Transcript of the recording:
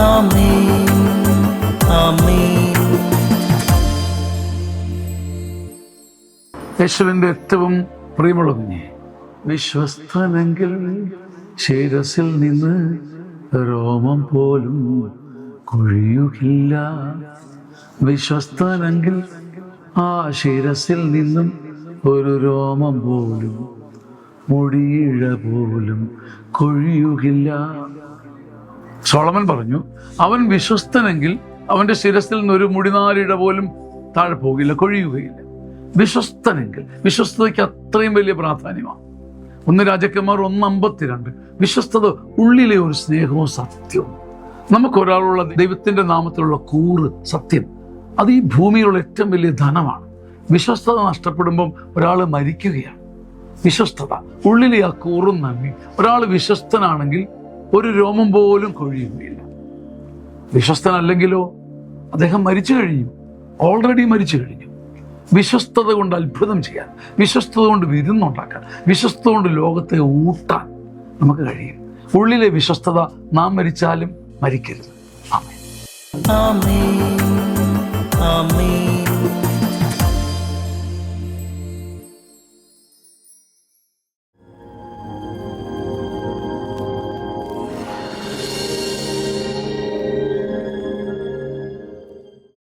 ആമേൻ ആമേൻ. യേശുവിൻ്റെ ഏറ്റവും പ്രിയമുള്ള കുഞ്ഞെ, വിശ്വസ്തനെങ്കിൽ ശിരസിൽ നിന്ന് രോമം പോലും കൊഴിയുകില്ല. വിശ്വസ്തനെങ്കിൽ ആ ശിരസിൽ നിന്നും ഒരു രോമം പോലും മുടിയിഴ പോലും കൊഴിയുകില്ല. സോളമൻ പറഞ്ഞു, അവൻ വിശ്വസ്തനെങ്കിൽ അവൻ്റെ ശിരസിൽ നിന്ന് ഒരു മുടിനാരിഴ പോലും താഴെ പോകില്ല, കൊഴിയുകയില്ല. വിശ്വസ്തനെങ്കിൽ, വിശ്വസ്തതയ്ക്ക് അത്രയും വലിയ പ്രാധാന്യമാണ്. 1 രാജാക്കന്മാർ 1:52. വിശ്വസ്തത ഉള്ളിലെ ഒരു സ്നേഹവും സത്യവും. നമുക്കൊരാളുള്ള ദൈവത്തിൻ്റെ നാമത്തിലുള്ള കൂറ്, സത്യം, അത് ഈ ഭൂമിയിലുള്ള ഏറ്റവും വലിയ ധനമാണ്. വിശ്വസ്തത നഷ്ടപ്പെടുമ്പം ഒരാൾ മരിക്കുകയാണ്. വിശ്വസ്തത, ഉള്ളിലെ ആ കൂറും നന്ദി. ഒരാൾ വിശ്വസ്തനാണെങ്കിൽ ഒരു രോമം പോലും കൊഴിയുകയില്ല. വിശ്വസ്തനല്ലെങ്കിലോ അദ്ദേഹം മരിച്ചു കഴിഞ്ഞു, ഓൾറെഡി മരിച്ചു കഴിഞ്ഞു. വിശ്വസ്തത കൊണ്ട് അത്ഭുതം ചെയ്യാൻ, വിശ്വസ്തത കൊണ്ട് വിരുന്നുണ്ടാക്കാൻ, വിശ്വസ്തത കൊണ്ട് ലോകത്തെ ഊട്ടാൻ നമുക്ക് കഴിയും. ഉള്ളിലെ വിശ്വസ്തത നാം മരിച്ചാലും മരിക്കരുത്. ആമേൻ ആമേൻ ആമേൻ.